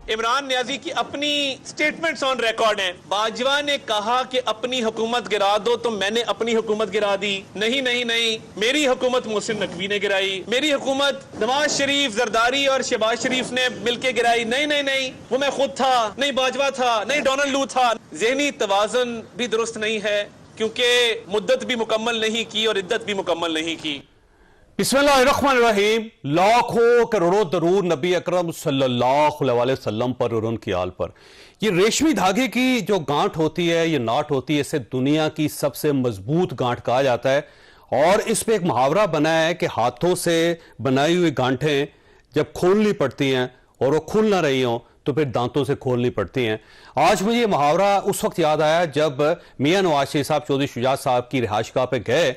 عمران نیازی کی اپنی statements on record ہیں. باجوہ نے کہا کہ اپنی حکومت گرا دو تو میں نے اپنی حکومت گرا دی. نہیں نہیں نہیں, میری حکومت محسن نقوی نے گرائی, میری حکومت نواز شریف, زرداری اور شہباز شریف نے مل کے گرائی. نہیں نہیں نہیں, وہ میں خود تھا, نہیں باجوہ تھا, نہیں ڈونلڈ لو تھا. ذہنی توازن بھی درست نہیں ہے کیونکہ مدت بھی مکمل نہیں کی اور عدت بھی مکمل نہیں کی. بسم اللہ الرحمن الرحیم. لاکھوں کروڑوں درود نبی اکرم صلی اللہ علیہ وسلم پر اور ان کی آل پر. یہ ریشمی دھاگے کی جو گانٹھ ہوتی ہے, یہ ناٹ ہوتی ہے, اسے دنیا کی سب سے مضبوط گانٹھ کہا جاتا ہے. اور اس پہ ایک محاورہ بنا ہے کہ ہاتھوں سے بنائی ہوئی گانٹھیں جب کھولنی پڑتی ہیں اور وہ کھل نہ رہی ہوں تو پھر دانتوں سے کھولنی پڑتی ہیں. آج مجھے یہ محاورہ اس وقت یاد آیا جب میاں نواز شریف صاحب چودھری شجاعت صاحب کی رہائش گاہ پہ گئے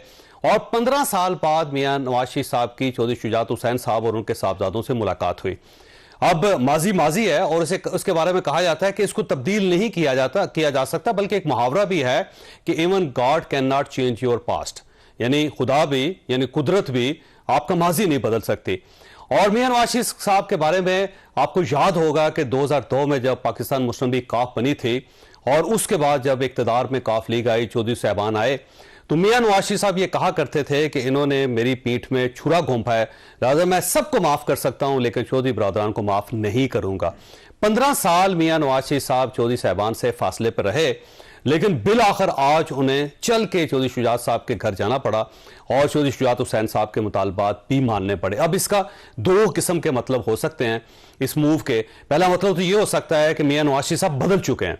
اور 15 سال بعد میاں نواز شریف صاحب کی چودھری شجاعت حسین صاحب اور ان کے صاحبزادوں سے ملاقات ہوئی. اب ماضی ہے اور اس کے بارے میں کہا جاتا ہے کہ اس کو تبدیل نہیں کیا جا سکتا, بلکہ ایک محاورہ بھی ہے کہ even God can not change your past, یعنی خدا بھی, یعنی قدرت بھی آپ کا ماضی نہیں بدل سکتی. اور میاں نواز شریف صاحب کے بارے میں آپ کو یاد ہوگا کہ 2002 میں جب پاکستان مسلم لیگ کاف بنی تھی اور اس کے بعد جب اقتدار میں کاف لیگ آئی, چودھری صاحبان آئے, تو میاں نواز شریف صاحب یہ کہا کرتے تھے کہ انہوں نے میری پیٹھ میں چھرا گھونپا ہے, لہذا میں سب کو معاف کر سکتا ہوں لیکن چودھری برادران کو معاف نہیں کروں گا. 15 سال میاں نواز شریف صاحب چودھری صاحبان سے فاصلے پر رہے, لیکن بالآخر آج انہیں چل کے چودھری شجاعت صاحب کے گھر جانا پڑا اور چودھری شجاعت حسین صاحب کے مطالبات بھی ماننے پڑے. اب اس کا 2 قسم کے مطلب ہو سکتے ہیں اس موو کے. پہلا مطلب تو یہ ہو سکتا ہے کہ میاں نواز شریف صاحب بدل چکے ہیں,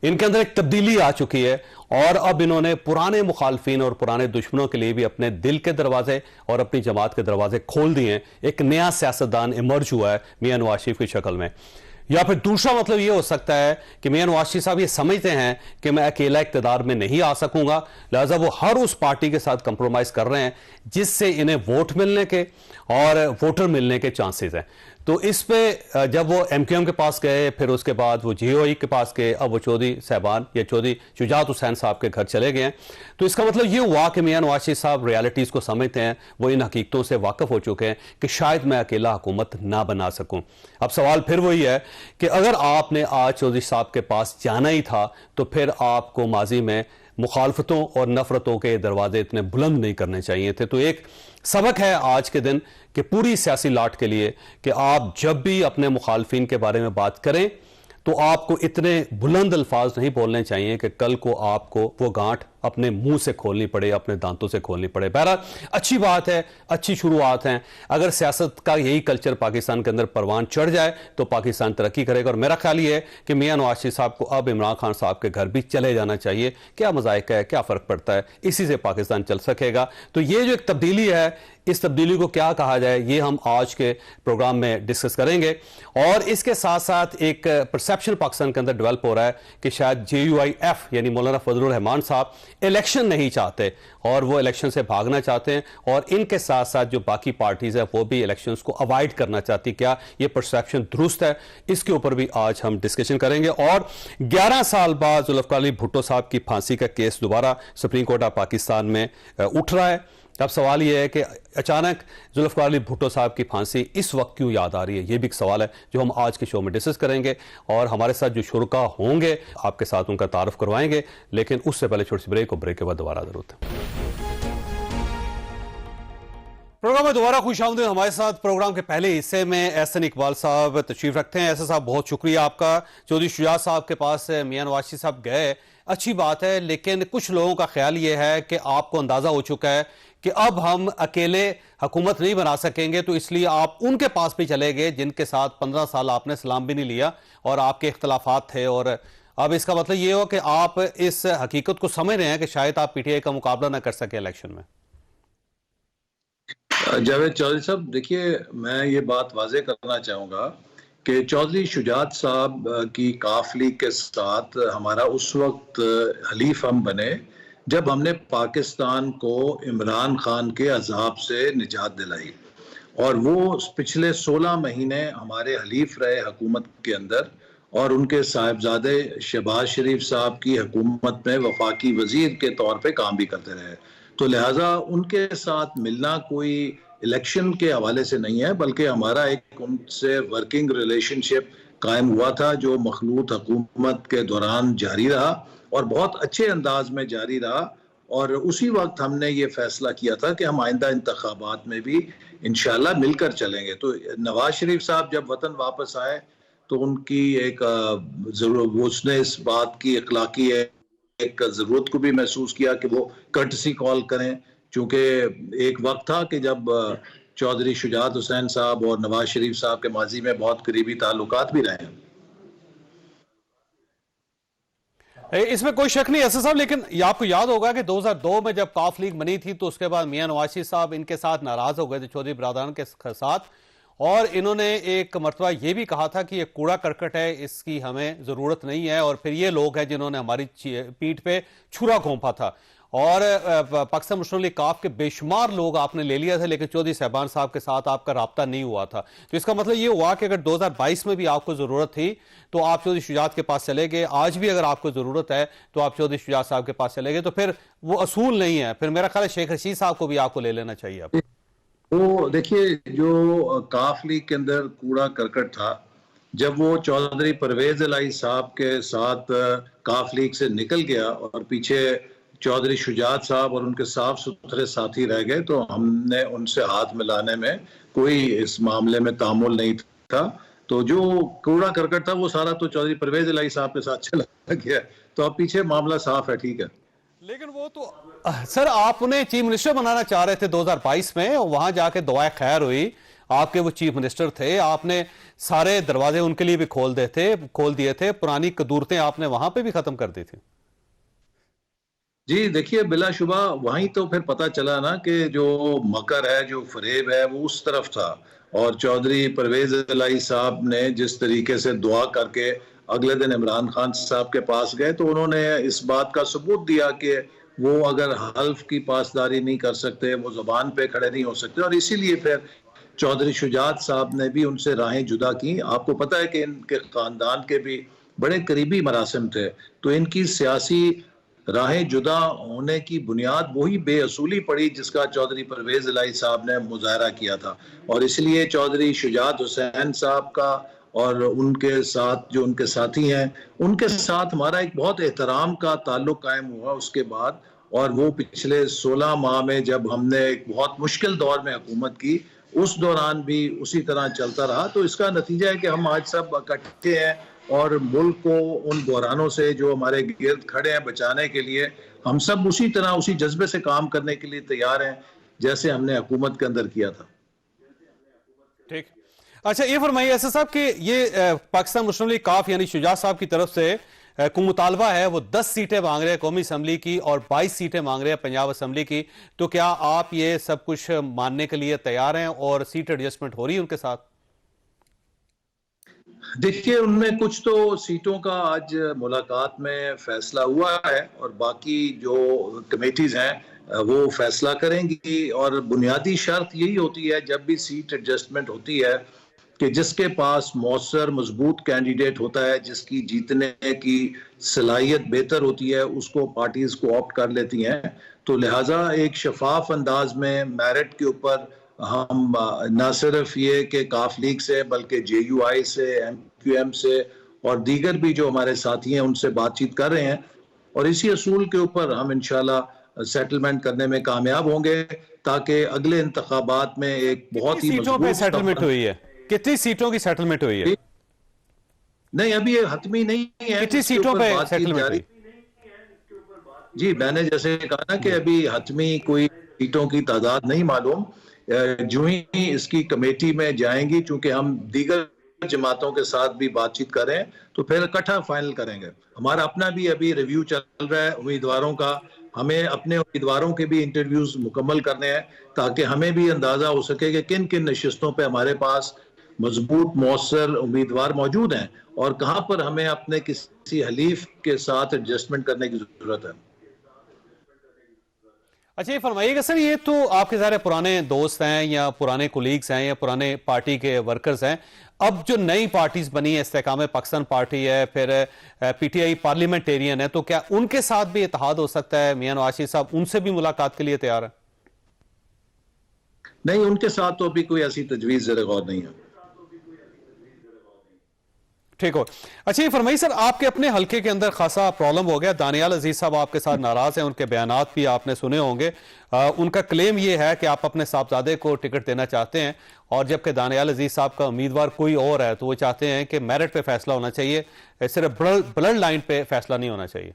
ان کے اندر ایک تبدیلی آ چکی ہے اور اب انہوں نے پرانے مخالفین اور پرانے دشمنوں کے لیے بھی اپنے دل کے دروازے اور اپنی جماعت کے دروازے کھول دیے ہیں. ایک نیا سیاستدان ایمرج ہوا ہے میاں نواز شریف کی شکل میں. یا پھر دوسرا مطلب یہ ہو سکتا ہے کہ میاں نواز شریف صاحب یہ سمجھتے ہیں کہ میں اکیلا اقتدار میں نہیں آ سکوں گا, لہذا وہ ہر اس پارٹی کے ساتھ کمپرومائز کر رہے ہیں جس سے انہیں ووٹ ملنے کے اور ووٹر ملنے کے چانسز ہیں. تو اس پہ جب وہ ایم کیو ایم کے پاس گئے, پھر اس کے بعد وہ جی او ای کے پاس گئے, اب وہ چودھری صاحبان یا چودھری شجاعت حسین صاحب کے گھر چلے گئے ہیں, تو اس کا مطلب یہ ہوا کہ میاں نواز شریف صاحب ریالٹیز کو سمجھتے ہیں, وہ ان حقیقتوں سے واقف ہو چکے ہیں کہ شاید میں اکیلا حکومت نہ بنا سکوں. اب سوال پھر وہی ہے کہ اگر آپ نے آج چودھری صاحب کے پاس جانا ہی تھا تو پھر آپ کو ماضی میں مخالفتوں اور نفرتوں کے دروازے اتنے بلند نہیں کرنے چاہیے تھے. تو ایک سبق ہے آج کے دن کہ پوری سیاسی لاٹ کے لیے کہ آپ جب بھی اپنے مخالفین کے بارے میں بات کریں تو آپ کو اتنے بلند الفاظ نہیں بولنے چاہیے کہ کل کو آپ کو وہ گانٹھ اپنے منہ سے کھولنی پڑے, اپنے دانتوں سے کھولنی پڑے. بہرحال اچھی بات ہے, اچھی شروعات ہیں. اگر سیاست کا یہی کلچر پاکستان کے اندر پروان چڑھ جائے تو پاکستان ترقی کرے گا. اور میرا خیال یہ ہے کہ میاں نواز شریف صاحب کو اب عمران خان صاحب کے گھر بھی چلے جانا چاہیے. کیا مذائقہ ہے, کیا فرق پڑتا ہے, اسی سے پاکستان چل سکے گا. تو یہ جو ایک تبدیلی ہے, اس تبدیلی کو کیا کہا جائے, یہ ہم آج کے پروگرام میں ڈسکس کریں گے. اور اس کے ساتھ ساتھ ایک پرسیپشن پاکستان کے اندر ڈیولپ ہو رہا ہے کہ شاید JUIF یعنی مولانا فضل الرحمان صاحب الیکشن نہیں چاہتے اور وہ الیکشن سے بھاگنا چاہتے ہیں, اور ان کے ساتھ ساتھ جو باقی پارٹیز ہیں وہ بھی الیکشنز کو اوائڈ کرنا چاہتی. کیا یہ پرسیپشن درست ہے, اس کے اوپر بھی آج ہم ڈسکشن کریں گے. اور 11 سال بعد ذوالفقار علی بھٹو صاحب کی پھانسی کا کیس دوبارہ سپریم کورٹ آف پاکستان میں اٹھ رہا ہے. اب سوال یہ ہے کہ اچانک ذوالفقار علی بھٹو صاحب کی پھانسی اس وقت کیوں یاد آ رہی ہے, یہ بھی ایک سوال ہے جو ہم آج کے شو میں ڈسکس کریں گے. اور ہمارے ساتھ جو شرکا ہوں گے آپ کے ساتھ ان کا تعارف کروائیں گے, لیکن اس سے پہلے چھوٹی سی بریک, اور بریک کے بعد دوبارہ ضرورت ہے. پروگرام میں دوبارہ خوش آمدید. ہمارے ساتھ پروگرام کے پہلے حصے میں احسن اقبال صاحب تشریف رکھتے ہیں. احسن صاحب بہت شکریہ آپ کا. چودھری شجاعت صاحب کے پاس میاں نواز شریف صاحب گئے, اچھی بات ہے, لیکن کچھ لوگوں کا خیال یہ ہے کہ آپ کو اندازہ ہو چکا ہے کہ اب ہم اکیلے حکومت نہیں بنا سکیں گے, تو اس لیے آپ ان کے پاس بھی چلے گئے جن کے ساتھ 15 سال آپ نے سلام بھی نہیں لیا اور آپ کے اختلافات تھے. اور اب اس کا مطلب یہ ہو کہ آپ اس حقیقت کو سمجھ رہے ہیں کہ شاید آپ PTI کا مقابلہ نہ کر سکے الیکشن میں. جاوید چودھری صاحب دیکھیے, میں یہ بات واضح کرنا چاہوں گا کہ چودھری شجاعت صاحب کی کاف لیگ کے ساتھ ہمارا اس وقت حلیف ہم بنے جب ہم نے پاکستان کو عمران خان کے عذاب سے نجات دلائی, اور وہ پچھلے 16 مہینے ہمارے حلیف رہے حکومت کے اندر, اور ان کے صاحبزادے شہباز شریف صاحب کی حکومت میں وفاقی وزیر کے طور پہ کام بھی کرتے رہے. تو لہٰذا ان کے ساتھ ملنا کوئی الیکشن کے حوالے سے نہیں ہے, بلکہ ہمارا ایک ان سے ورکنگ ریلیشن شپ قائم ہوا تھا جو مخلوط حکومت کے دوران جاری رہا اور بہت اچھے انداز میں جاری رہا، اور اسی وقت ہم نے یہ فیصلہ کیا تھا کہ ہم آئندہ انتخابات میں بھی انشاءاللہ مل کر چلیں گے۔ تو نواز شریف صاحب جب وطن واپس آئے تو ان کی ایک اس نے اس بات کی اخلاقی ایک ضرورت کو بھی محسوس کیا کہ وہ کرٹسی کال کریں، چونکہ ایک وقت تھا کہ جب چودھری شجاعت حسین صاحب اور نواز شریف صاحب کے ماضی میں بہت قریبی تعلقات بھی رہے ہیں۔ اس میں کوئی شک نہیں اسد صاحب، لیکن آپ کو یاد ہوگا کہ 2002 میں جب کاف لیگ بنی تھی تو اس کے بعد میاں نواز شریف صاحب ان کے ساتھ ناراض ہو گئے تھے، چودھری برادران کے ساتھ، اور انہوں نے ایک مرتبہ یہ بھی کہا تھا کہ یہ کوڑا کرکٹ ہے، اس کی ہمیں ضرورت نہیں ہے، اور پھر یہ لوگ ہیں جنہوں نے ہماری پیٹھ پہ چھرا گھونپا تھا، اور پاکستان مسلم لیگ کاف کے بے شمار لوگ آپ نے لے لیا تھا، لیکن چودھری صاحبان صاحب کے ساتھ آپ کا رابطہ نہیں ہوا تھا۔ تو اس کا مطلب یہ ہوا کہ اگر 2022 میں بھی آپ کو ضرورت تھی تو آپ چودھری شجاعت کے پاس چلے گئے، آج بھی اگر آپ کو ضرورت ہے تو آپ چودھری شجاعت صاحب کے پاس چلے گئے، تو پھر وہ اصول نہیں ہے، پھر میرا خیال ہے شیخ رشید صاحب کو بھی آپ کو لے لینا چاہیے۔ آپ وہ دیکھیے جو کاف لیگ کے اندر کوڑا کرکٹ تھا، جب وہ چودھری پرویز الہی صاحب کے ساتھ کاف لیگ سے نکل گیا اور پیچھے چودھری شجاعت صاحب اور ان کے صاف ستھرے ساتھی رہ گئے، تو ہم نے ان سے ہاتھ ملانے میں کوئی اس معاملے میں تعامل نہیں تھا۔ تو جو کوڑا کرکٹ تھا وہ سارا تو چودھری پرویز الہی صاحب کے ساتھ چلا گیا، تو اب پیچھے معاملہ صاف ہے۔ ٹھیک ہے، لیکن وہ تو سر آپ انہیں چیف منسٹر بنانا چاہ رہے تھے 2022 میں، وہاں جا کے دعائے خیر ہوئی، آپ کے وہ چیف منسٹر تھے، آپ نے سارے دروازے ان کے لیے بھی کھول دیے تھے، پرانی قدورتیں آپ نے وہاں پہ بھی ختم کر دی تھی۔ جی دیکھیے بلا شبہ وہیں تو پھر پتہ چلا نا کہ جو مکر ہے، جو فریب ہے، وہ اس طرف تھا، اور چودھری پرویز الہی صاحب نے جس طریقے سے دعا کر کے اگلے دن عمران خان صاحب کے پاس گئے تو انہوں نے اس بات کا ثبوت دیا کہ وہ اگر حلف کی پاسداری نہیں کر سکتے، وہ زبان پہ کھڑے نہیں ہو سکتے، اور اسی لیے پھر چودھری شجاعت صاحب نے بھی ان سے راہیں جدا کی۔ آپ کو پتہ ہے کہ ان کے خاندان کے بھی بڑے قریبی مراسم تھے، تو ان کی سیاسی راہیں جدا ہونے کی بنیاد وہی بے اصولی پڑی جس کا چودھری پرویز الہی صاحب نے مظاہرہ کیا تھا، اور اس لیے چودھری شجاعت حسین صاحب کا اور ان کے ساتھ جو ان کے ساتھی ہیں، ان کے ساتھ ہمارا ایک بہت احترام کا تعلق قائم ہوا اس کے بعد، اور وہ پچھلے 16 ماہ میں جب ہم نے ایک بہت مشکل دور میں حکومت کی، اس دوران بھی اسی طرح چلتا رہا۔ تو اس کا نتیجہ ہے کہ ہم آج سب اکٹھے ہیں اور ملک کو ان بحرانوں سے جو ہمارے گرد کھڑے ہیں بچانے کے لیے ہم سب اسی طرح اسی جذبے سے کام کرنے کے لیے تیار ہیں جیسے ہم نے حکومت کے اندر کیا تھا۔ ٹھیک، اچھا یہ فرمائیے اسد صاحب کہ یہ پاکستان مسلم لیگ کاف یعنی شجاعت صاحب کی طرف سے کو مطالبہ ہے، وہ 10 سیٹیں مانگ رہے ہیں قومی اسمبلی کی اور 22 سیٹیں مانگ رہے ہیں پنجاب اسمبلی کی، تو کیا آپ یہ سب کچھ ماننے کے لیے تیار ہیں اور سیٹ ایڈجسٹمنٹ ہو رہی ہے ان کے ساتھ؟ دیکھیے ان میں کچھ تو سیٹوں کا آج ملاقات میں فیصلہ ہوا ہے، اور باقی جو کمیٹیز ہیں وہ فیصلہ کریں گی، اور بنیادی شرط یہی ہوتی ہے جب بھی سیٹ ایڈجسٹمنٹ ہوتی ہے کہ جس کے پاس مؤثر مضبوط کینڈیڈیٹ ہوتا ہے، جس کی جیتنے کی صلاحیت بہتر ہوتی ہے، اس کو پارٹیز کو آپٹ کر لیتی ہیں۔ تو لہٰذا ایک شفاف انداز میں میرٹ کے اوپر ہم نہ صرف یہ کہ کاف لیگ سے بلکہ جے یو آئی سے، ایم کیو ایم سے اور دیگر بھی جو ہمارے ساتھی ہیں ان سے بات چیت کر رہے ہیں، اور اسی اصول کے اوپر ہم انشاءاللہ سیٹلمنٹ کرنے میں کامیاب ہوں گے تاکہ اگلے انتخابات میں ایک بہت ہی سیٹوں پہ سیٹلمنٹ ہوئی ہے؟ کتنی سیٹوں کی سیٹلمنٹ ہوئی ہے؟ نہیں ابھی یہ حتمی نہیں ہے، کتنی سیٹوں پہ سیٹلمنٹ ہوئی؟ جی میں نے جیسے کہا نا کہ ابھی حتمی کوئی سیٹوں کی تعداد نہیں معلوم، جو ہی اس کی کمیٹی میں جائیں گی، چونکہ ہم دیگر جماعتوں کے ساتھ بھی بات چیت کریں تو پھر اکٹھا فائنل کریں گے۔ ہمارا اپنا بھی ابھی ریویو چل رہا ہے امیدواروں کا، ہمیں اپنے امیدواروں کے بھی انٹرویوز مکمل کرنے ہیں تاکہ ہمیں بھی اندازہ ہو سکے کہ کن کن نشستوں پہ ہمارے پاس مضبوط مؤثر امیدوار موجود ہیں اور کہاں پر ہمیں اپنے کسی حلیف کے ساتھ ایڈجسٹمنٹ کرنے کی ضرورت ہے۔ اچھا یہ فرمائیے گا سر، یہ تو آپ کے ظاہر پرانے دوست ہیں یا پرانے کولیگز ہیں یا پرانے پارٹی کے ورکرز ہیں، اب جو نئی پارٹیز بنی ہے، استحکام پاکستان پارٹی ہے، پھر پی ٹی آئی پارلیمنٹیرین ہے، تو کیا ان کے ساتھ بھی اتحاد ہو سکتا ہے؟ میاں نواز شریف صاحب ان سے بھی ملاقات کے لیے تیار ہے؟ نہیں، ان کے ساتھ تو ابھی کوئی ایسی تجویز زیر غور نہیں ہے۔ ٹھیک ہو. اچھا یہ فرمائیے سر، آپ کے اپنے حلقے کے اندر خاصا پرابلم ہو گیا. دانیال عزیز صاحب آپ کے ساتھ ناراض ہیں، ان کے بیانات بھی آپ نے سنے ہوں گے. ان کا کلیم یہ ہے کہ آپ اپنے صاحبزادے کو ٹکٹ دینا چاہتے ہیں، اور جبکہ دانیال عزیز صاحب کا امیدوار کوئی اور ہے، تو وہ چاہتے ہیں کہ میرٹ پہ فیصلہ ہونا چاہیے، صرف بلڈ لائن پہ فیصلہ نہیں ہونا چاہیے.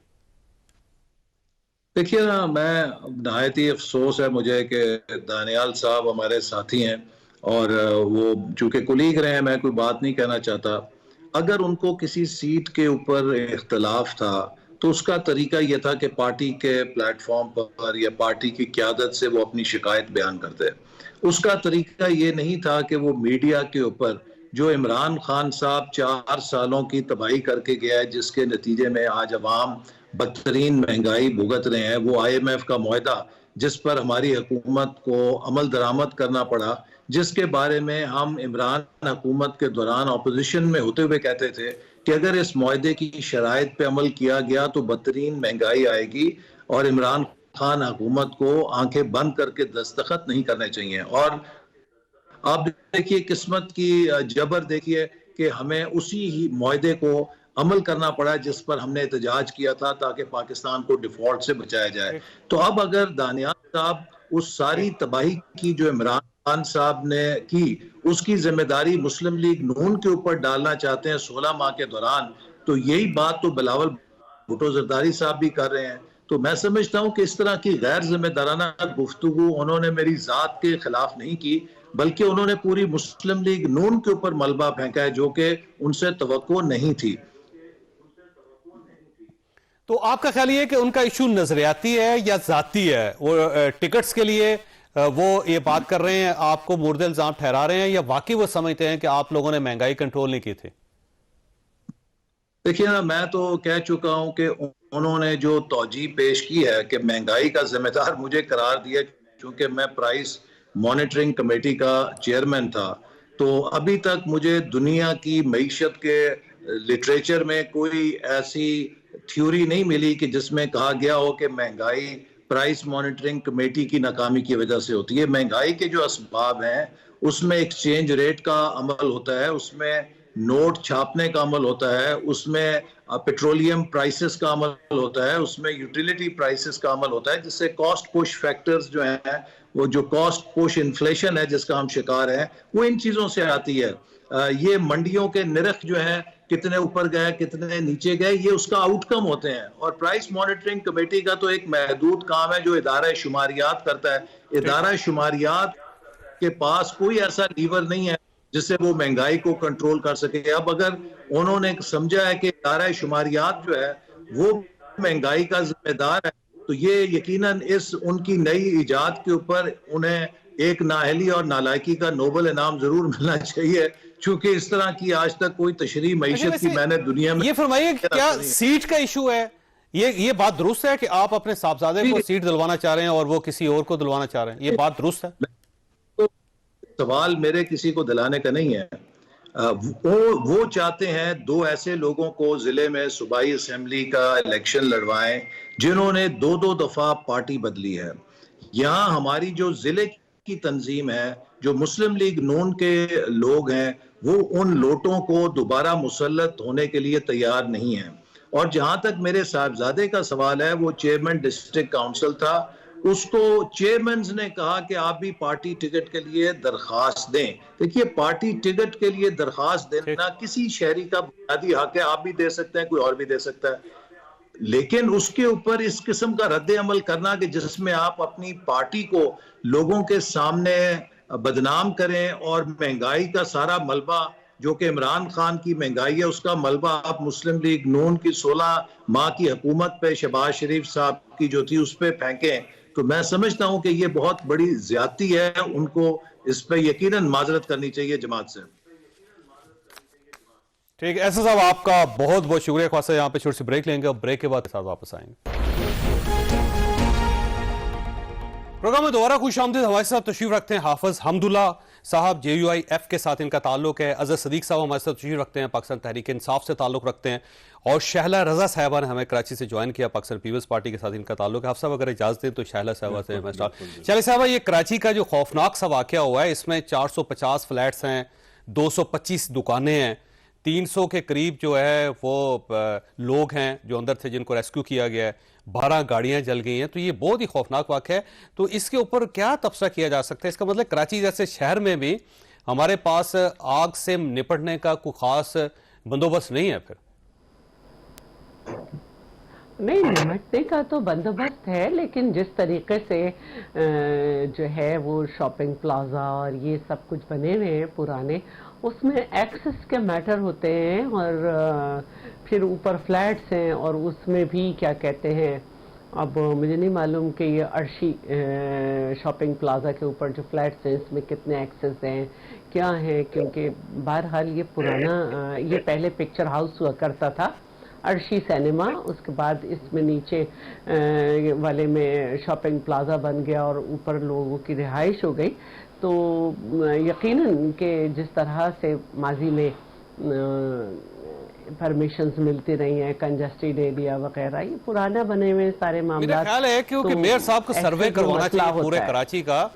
دیکھیے نا، میں نہایت ہی افسوس ہے مجھے کہ دانیال صاحب ہمارے ساتھی ہیں، اور وہ چونکہ کولیگ رہے ہیں، میں کوئی بات نہیں کہنا چاہتا. اگر ان کو کسی سیٹ کے اوپر اختلاف تھا تو اس کا طریقہ یہ تھا کہ پارٹی کے پلیٹ فارم پر یا پارٹی کی قیادت سے وہ اپنی شکایت بیان کرتے. اس کا طریقہ یہ نہیں تھا کہ وہ میڈیا کے اوپر، جو عمران خان صاحب 4 سالوں کی تباہی کر کے گیا ہے، جس کے نتیجے میں آج عوام بدترین مہنگائی بھگت رہے ہیں، وہ IMF کا معاہدہ جس پر ہماری حکومت کو عمل درآمد کرنا پڑا، جس کے بارے میں ہم عمران حکومت کے دوران اپوزیشن میں ہوتے ہوئے کہتے تھے کہ اگر اس معاہدے کی شرائط پہ عمل کیا گیا تو بدترین مہنگائی آئے گی اور عمران خان حکومت کو آنکھیں بند کر کے دستخط نہیں کرنے چاہیے. اور آپ دیکھیے قسمت کی جبر دیکھیے کہ ہمیں اسی ہی معاہدے کو عمل کرنا پڑا جس پر ہم نے احتجاج کیا تھا تاکہ پاکستان کو ڈیفالٹ سے بچایا جائے. تو اب اگر دانیال صاحب اس ساری تباہی کی جو عمران خان صاحب نے کی، اس کی ذمہ داری مسلم لیگ نون کے اوپر ڈالنا چاہتے ہیں 16 ماہ کے دوران، تو یہی بات تو بلاول بھٹو زرداری صاحب بھی کر رہے ہیں. تو میں سمجھتا ہوں کہ اس طرح کی غیر ذمہ دارانہ گفتگو انہوں نے میری ذات کے خلاف نہیں کی، بلکہ انہوں نے پوری مسلم لیگ نون کے اوپر ملبہ پھینکا ہے، جو کہ ان سے توقع نہیں تھی. تو آپ کا خیال یہ ہے کہ ان کا ایشو نظریاتی ہے یا ذاتی ہے؟ وہ ٹکٹس کے لیے وہ یہ بات کر رہے ہیں، آپ کو مورد الزام ٹھہرا رہے ہیں، یا واقعی وہ سمجھتے ہیں کہ آپ لوگوں نے مہنگائی کنٹرول نہیں کی تھی؟ دیکھیے نا، میں تو کہہ چکا ہوں کہ انہوں نے جو توجیہ پیش کی ہے کہ مہنگائی کا ذمہ دار مجھے قرار دیا، چونکہ میں پرائس مانیٹرنگ کمیٹی کا چیئرمین تھا. تو ابھی تک مجھے دنیا کی معیشت کے لٹریچر میں کوئی ایسی تھیوری نہیں ملی کہ جس میں کہا گیا ہو کہ مہنگائی پرائس مانیٹرنگ کمیٹی کی ناکامی کی وجہ سے ہوتی ہے. مہنگائی کے جو اسباب ہیں اس میں ایکسچینج ریٹ کا عمل ہوتا ہے، اس میں نوٹ چھاپنے کا عمل ہوتا ہے، اس میں پیٹرولیم پرائسز کا عمل ہوتا ہے، اس میں یوٹیلیٹی پرائسز کا عمل ہوتا ہے، جس سے کاسٹ پش فیکٹرز جو ہیں، وہ جو کاسٹ پش انفلیشن ہے جس کا ہم شکار ہیں، وہ ان چیزوں سے آتی ہے. یہ منڈیوں کے نرخ جو ہیں کتنے اوپر گئے کتنے نیچے گئے، یہ اس کا آؤٹ کم ہوتے ہیں. اور پرائس مانیٹرنگ کمیٹی کا تو ایک محدود کام ہے جو ادارہ شماریات کرتا ہے. ادارہ شماریات کے پاس کوئی ایسا لیور نہیں ہے جس سے وہ مہنگائی کو کنٹرول کر سکے. اب اگر انہوں نے سمجھا ہے کہ ادارہ شماریات جو ہے وہ مہنگائی کا ذمہ دار ہے، تو یہ یقیناً ان کی نئی ایجاد کے اوپر انہیں ایک نااہلی اور نالائکی کا نوبل انعام ضرور ملنا چاہیے، چونکہ اس طرح کی آج تک کوئی تشریح معیشت کی میں نے دنیا میں... یہ فرمائیے کیا سیٹ کا ایشو ہے؟ یہ بات درست ہے کہ آپ اپنے صاحبزادے کو سیٹ دلوانا چاہ رہے ہیں اور وہ کسی اور کو دلوانا چاہ رہے ہیں؟ یہ بات درست ہے؟ سوال میرے کسی کو دلانے کا نہیں ہے. وہ چاہتے ہیں 2 ایسے لوگوں کو ضلع میں صوبائی اسمبلی کا الیکشن لڑوائیں جنہوں نے 2 دفعہ پارٹی بدلی ہے. یہاں ہماری جو ضلع کی تنظیم ہے، جو مسلم لیگ نون کے لوگ ہیں، وہ ان لوٹوں کو دوبارہ مسلط ہونے کے لیے تیار نہیں ہیں. اور جہاں تک میرے صاحبزادے کا سوال ہے، وہ چیئرمین ڈسٹرکٹ کاؤنسل تھا، اس کو چیئرمینز نے کہا کہ آپ بھی پارٹی ٹکٹ کے لیے درخواست دیں. دیکھیے، پارٹی ٹکٹ کے لیے درخواست دینا کسی شہری کا بنیادی حق ہے، آپ بھی دے سکتے ہیں، کوئی اور بھی دے سکتا ہے. لیکن اس کے اوپر اس قسم کا رد عمل کرنا کہ جس میں آپ اپنی پارٹی کو لوگوں کے سامنے بدنام کریں اور مہنگائی کا سارا ملبہ جو کہ عمران خان کی مہنگائی ہے اس کا ملبہ آپ مسلم لیگ نون کی 16 ماہ کی حکومت پہ، شہباز شریف صاحب کی جو تھی اس پہ پھینکیں، تو میں سمجھتا ہوں کہ یہ بہت بڑی زیادتی ہے. ان کو اس پہ یقیناً معذرت کرنی چاہیے جماعت سے. ٹھیک ہے ایسا صاحب، آپ کا بہت بہت شکریہ. خاصا یہاں پہ چھوٹی سی بریک لیں گے اور بریک کے بعد ساتھ واپس آئیں گے. پروگرام میں دوبارہ خوش آمدید. ہمارے ساتھ تشریف رکھتے ہیں حافظ حمداللہ صاحب، JUIF کے ساتھ ان کا تعلق ہے. اظہر صدیق صاحب ہمارے ساتھ تشریف رکھتے ہیں، پاکستان تحریک انصاف سے تعلق رکھتے ہیں. اور شہلہ رضا صاحبہ نے ہمیں کراچی سے جوائن کیا، پاکستان پیپلز پارٹی کے ساتھ ان کا تعلق ہے. حافظ صاحب اگر اجازت دیں تو شہلہ صاحبہ سے ہمیں سٹارٹ. شہلہ صاحبہ، یہ کراچی کا جو خوفناک سا واقعہ ہوا ہے، اس میں 450 فلیٹس ہیں، 225 دکانیں ہیں، 300 کے قریب جو ہے وہ لوگ ہیں جو اندر تھے جن کو ریسکیو کیا گیا ہے، 12 گاڑیاں جل گئی ہیں. تو یہ بہت ہی خوفناک واقعہ ہے. تو اس کے اوپر کیا تبصرہ کیا جا سکتا ہے؟ اس کا مطلب کراچی جیسے شہر میں بھی ہمارے پاس آگ سے نپٹنے کا کوئی خاص بندوبست نہیں ہے پھر؟ نہیں، نمٹنے کا تو بندوبست ہے، لیکن جس طریقے سے جو ہے وہ شاپنگ پلازا اور یہ سب کچھ بنے ہوئے ہیں پرانے، اس میں ایکسس کے میٹر ہوتے ہیں، اور پھر اوپر فلیٹس ہیں، اور اس میں بھی کیا کہتے ہیں، اب مجھے نہیں معلوم کہ یہ عرشی شاپنگ پلازا کے اوپر جو فلیٹس ہیں اس میں کتنے ایکسس ہیں کیا ہیں، کیونکہ بہرحال یہ پرانا یہ پہلے پکچر ہاؤس ہوا کرتا تھا عرشی سینما، اس کے بعد اس میں نیچے والے میں شاپنگ پلازا بن گیا اور اوپر لوگوں کی رہائش ہو گئی. تو یقیناً کہ جس طرح سے ماضی میں پرمیشنز ملتی رہی ہیں کنجسٹڈ ایریا وغیرہ، یہ پرانا بنے ہوئے سارے معاملات. میرا خیال ہے کیونکہ میئر صاحب کو سروے کروانا چاہیے پورے کراچی کا،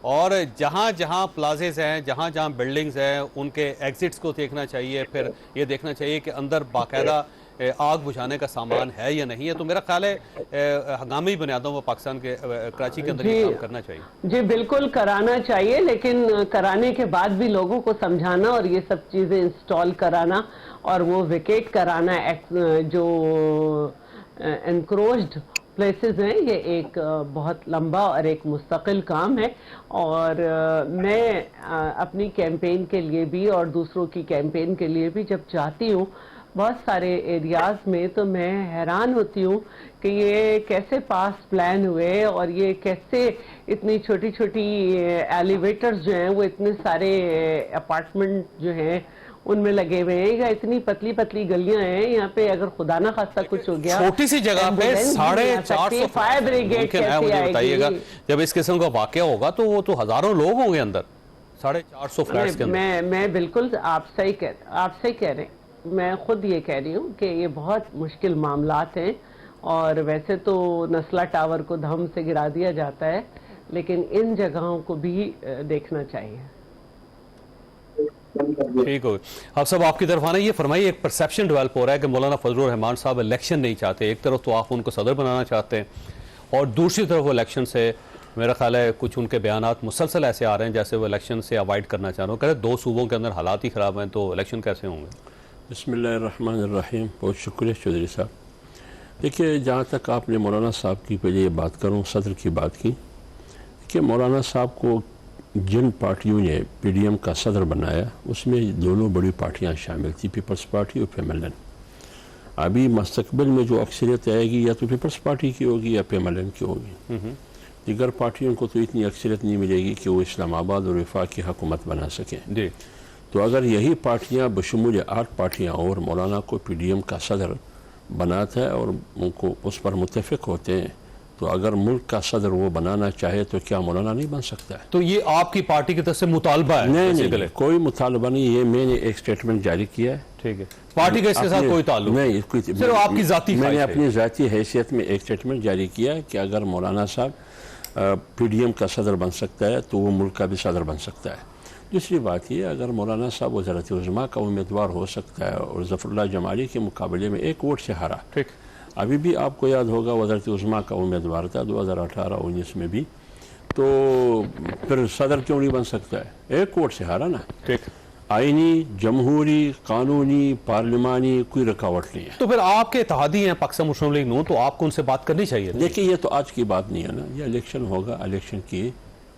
اور جہاں جہاں پلازز ہیں، جہاں جہاں بلڈنگز ہیں، ان کے ایگزٹس کو دیکھنا چاہیے. پھر یہ دیکھنا چاہیے کہ اندر باقاعدہ آگ بجھانے کا سامان ہے یا نہیں ہے. تو میرا خیال ہے ہنگامی بنیادوں پر پاکستان کے کراچی کے اندر یہ کام کرنا چاہیے. جی بالکل کرانا چاہیے، لیکن کرانے کے بعد بھی لوگوں کو سمجھانا اور یہ سب چیزیں انسٹال کرانا اور وہ ویکیٹ کرانا جو انکروچڈ پلیسز ہیں، یہ ایک بہت لمبا اور ایک مستقل کام ہے. اور میں اپنی کیمپین کے لیے بھی اور دوسروں کی کیمپین کے لیے بھی جب جاتی ہوں بہت سارے ایریاز میں، تو میں حیران ہوتی ہوں کہ یہ کیسے پاس پلان ہوئے، اور یہ کیسے اتنی چھوٹی چھوٹی ایلیویٹرز جو ہیں وہ اتنے سارے اپارٹمنٹ جو ہیں ان میں لگے ہوئے ہیں، یا اتنی پتلی پتلی گلیاں ہیں یہاں پہ. اگر خدا نہ خواستہ کچھ ہو گیا چھوٹی سی جگہ پہ 450 فائر بریگیڈ کیسے آئے بتائیے گا گی؟ جب اس قسم کا واقعہ ہوگا تو وہ تو ہزاروں لوگ ہوں گے اندر 450 فلیٹس کے اندر. میں بالکل آپ صحیح کہہ رہے ہیں. میں خود یہ کہہ رہی ہوں کہ یہ بہت مشکل معاملات ہیں، اور ویسے تو نسلہ ٹاور کو دھم سے گرا دیا جاتا ہے، لیکن ان جگہوں کو بھی دیکھنا چاہیے. ٹھیک ہو آپ سب آپ کی طرف آنا. یہ فرمائیے ایک پرسیپشن ڈیولپ ہو رہا ہے کہ مولانا فضل الرحمان صاحب الیکشن نہیں چاہتے. ایک طرف تو آپ ان کو صدر بنانا چاہتے ہیں، اور دوسری طرف وہ الیکشن سے میرا خیال ہے کچھ ان کے بیانات مسلسل ایسے آ رہے ہیں جیسے وہ الیکشن سے اوائڈ کرنا چاہ رہے ہیں. کہتے ہیں 2 صوبوں کے اندر حالات ہی خراب ہیں تو الیکشن کیسے ہوں گے؟ بسم اللہ الرحمن الرحیم. بہت شکریہ چودھری صاحب. دیکھیے جہاں تک آپ نے مولانا صاحب کی پہلے یہ بات کروں صدر کی بات کی کہ مولانا صاحب کو جن پارٹیوں نے پی ڈی ایم کا صدر بنایا اس میں دونوں بڑی پارٹیاں شامل تھیں، پیپلز پارٹی اور پیملن. ابھی مستقبل میں جو اکثریت آئے گی یا تو پیپلز پارٹی کی ہوگی یا پیملن کی ہوگی. دیگر پارٹیوں کو تو اتنی اکثریت نہیں ملے گی کہ وہ اسلام آباد اور وفاق کی حکومت بنا سکیں. جی تو اگر یہی پارٹیاں بشمول 8 پارٹیاں اور مولانا کو پی ڈی ایم کا صدر بناتا ہے اور ان کو اس پر متفق ہوتے ہیں، تو اگر ملک کا صدر وہ بنانا چاہے تو کیا مولانا نہیں بن سکتا ہے؟ تو یہ آپ کی پارٹی کی طرف سے مطالبہ ہے؟ نہیں کوئی مطالبہ نہیں. یہ میں نے ایک سٹیٹمنٹ جاری کیا ہے. ٹھیک ہے، پارٹی کا اس کے ساتھ کوئی تعلق نہیں. صرف آپ کی ذاتی میں نے اپنی ذاتی حیثیت میں ایک سٹیٹمنٹ جاری کیا ہے کہ اگر مولانا صاحب پی ڈی ایم کا صدر بن سکتا ہے تو وہ ملک کا بھی صدر بن سکتا ہے. دوسری بات یہ اگر مولانا صاحب وزارت عظمیٰ کا امیدوار ہو سکتا ہے اور ظفر اللہ جمالی کے مقابلے میں 1 ووٹ سے ہارا. ٹھیک. ابھی بھی آپ کو یاد ہوگا وزارت عظمیٰ کا امیدوار تھا 2018-19 میں بھی، تو پھر صدر کیوں نہیں بن سکتا ہے؟ 1 ووٹ سے ہارا نا. ٹھیک. آئینی، جمہوری، قانونی، پارلیمانی کوئی رکاوٹ نہیں ہے. تو پھر آپ کے اتحادی ہیں پاکستان مسلم لیگ نون، تو آپ کو ان سے بات کرنی چاہیے. دیکھیں یہ تو آج کی بات نہیں ہے نا، یہ الیکشن ہوگا، الیکشن کی